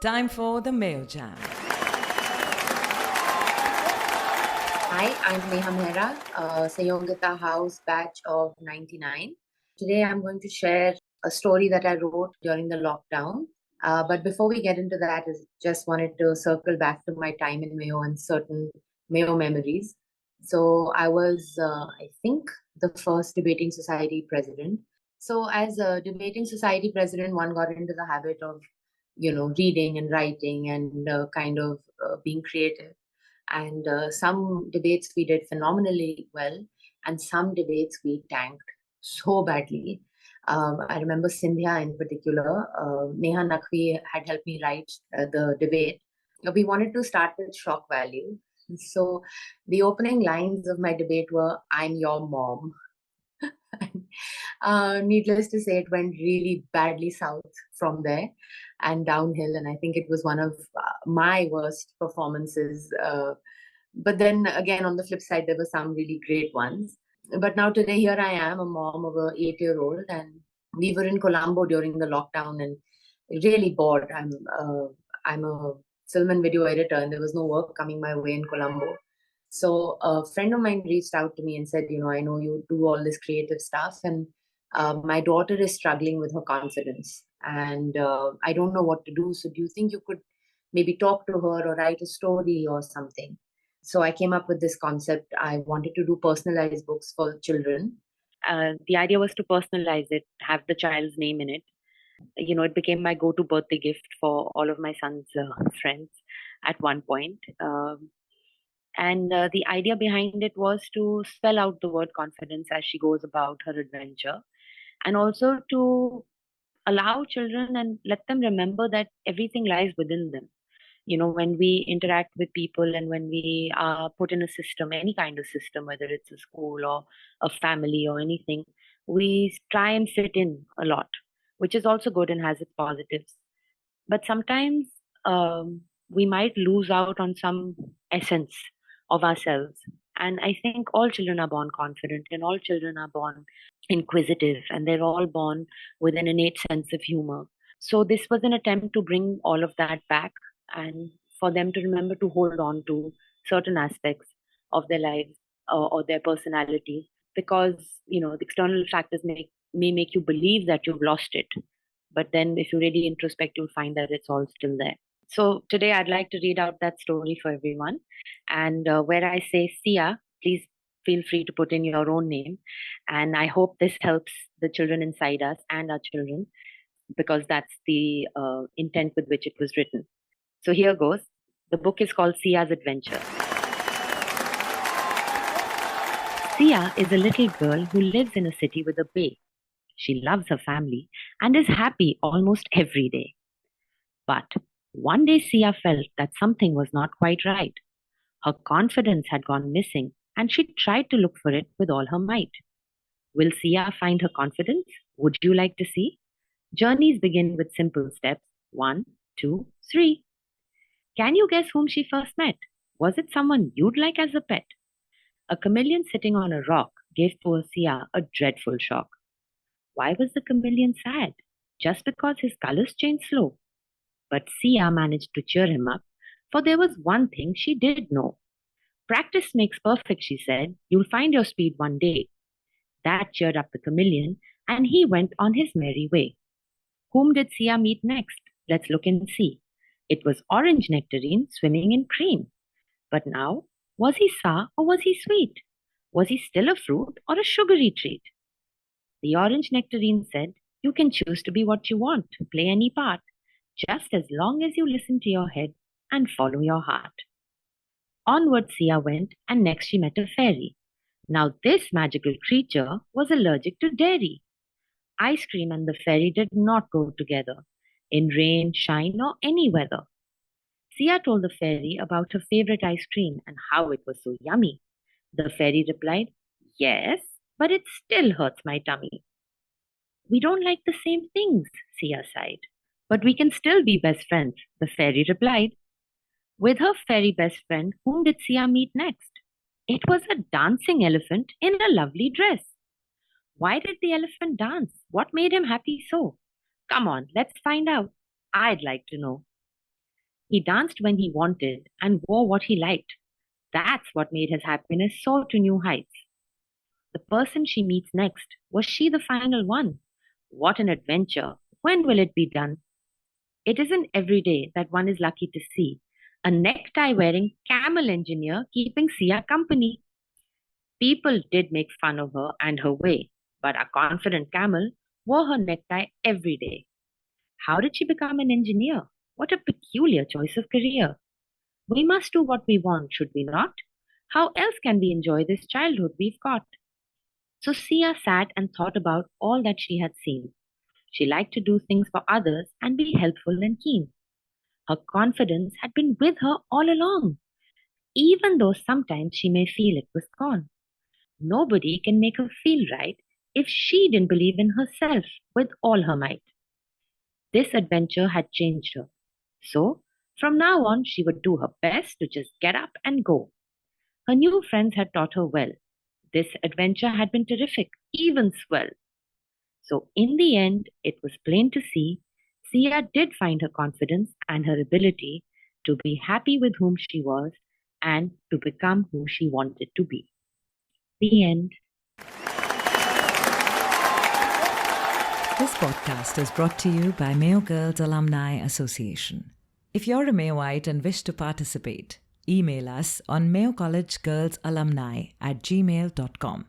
Time for the Mayo Jam. Hi, I'm Neha Mehra, Sayogita House batch of 99. Today I'm going to share a story that I wrote during the lockdown. But before we get into that, I just wanted to circle back to my time in Mayo and certain Mayo memories. So I was, I think, the first debating society president. So as a debating society president, one got into the habit of, reading and writing and kind of being creative. And some debates we did phenomenally well, and some debates we tanked so badly. I remember Sindhya in particular. Neha Nakvi had helped me write the debate. We wanted to start with shock value. So the opening lines of my debate were, "I'm your mom." Needless to say, it went really badly south from there and downhill. And I think it was one of my worst performances. But then again, on the flip side, there were some really great ones. But now today, here I am, a mom of an 8-year-old, and we were in Colombo during the lockdown and really bored. I'm a film and video editor, and there was no work coming my way in Colombo. So a friend of mine reached out to me and said, I know you do all this creative stuff, and my daughter is struggling with her confidence, and I don't know what to do. So do you think you could maybe talk to her or write a story or something? So I came up with this concept. I wanted to do personalized books for children. The idea was to personalize it, have the child's name in it. It became my go-to birthday gift for all of my son's friends at one point. And the idea behind it was to spell out the word confidence as she goes about her adventure, and also to allow children and let them remember that everything lies within them. When we interact with people and when we are put in a system, any kind of system, whether it's a school or a family or anything, we try and fit in a lot, which is also good and has its positives. But sometimes we might lose out on some essence of ourselves. And I think all children are born confident and all children are born inquisitive, and they're all born with an innate sense of humor. So this was an attempt to bring all of that back and for them to remember to hold on to certain aspects of their lives or their personality, because the external factors may make you believe that you've lost it, but then if you really introspect, you'll find that it's all still there. So today I'd like to read out that story for everyone, and where I say Sia, please feel free to put in your own name, and I hope this helps the children inside us and our children, because that's the intent with which it was written. So here goes. The book is called Sia's Adventure. Sia is a little girl who lives in a city with a bay. She loves her family and is happy almost every day. But one day Sia felt that something was not quite right. Her confidence had gone missing and she tried to look for it with all her might. Will Sia find her confidence? Would you like to see? Journeys begin with simple steps. 1, 2, 3. Can you guess whom she first met? Was it someone you'd like as a pet? A chameleon sitting on a rock gave poor Sia a dreadful shock. Why was the chameleon sad? Just because his colors changed slow? But Sia managed to cheer him up, for there was one thing she did know. Practice makes perfect, she said. You'll find your speed one day. That cheered up the chameleon, and he went on his merry way. Whom did Sia meet next? Let's look and see. It was Orange Nectarine swimming in cream. But now, was he sour or was he sweet? Was he still a fruit or a sugary treat? The Orange Nectarine said, you can choose to be what you want, play any part, just as long as you listen to your head and follow your heart. Onward Sia went, and next she met a fairy. Now this magical creature was allergic to dairy. Ice cream and the fairy did not go together, in rain, shine, or any weather. Sia told the fairy about her favorite ice cream and how it was so yummy. The fairy replied, yes, but it still hurts my tummy. We don't like the same things, Sia sighed. But we can still be best friends, the fairy replied. With her fairy best friend, whom did Sia meet next? It was a dancing elephant in a lovely dress. Why did the elephant dance? What made him happy so? Come on, let's find out. I'd like to know. He danced when he wanted and wore what he liked. That's what made his happiness soar to new heights. The person she meets next, was she the final one? What an adventure! When will it be done? It isn't every day that one is lucky to see a necktie wearing camel engineer keeping Sia company. People did make fun of her and her way, but a confident camel wore her necktie every day. How did she become an engineer? What a peculiar choice of career. We must do what we want, should we not? How else can we enjoy this childhood we've got? So Sia sat and thought about all that she had seen. She liked to do things for others and be helpful and keen. Her confidence had been with her all along, even though sometimes she may feel it was gone. Nobody can make her feel right if she didn't believe in herself with all her might. This adventure had changed her. So, from now on, she would do her best to just get up and go. Her new friends had taught her well. This adventure had been terrific, even swell. So, in the end, it was plain to see Sia did find her confidence and her ability to be happy with whom she was and to become who she wanted to be. The end. This podcast is brought to you by Mayo Girls Alumni Association. If you're a Mayoite and wish to participate, email us on mayocollegegirlsalumni@gmail.com.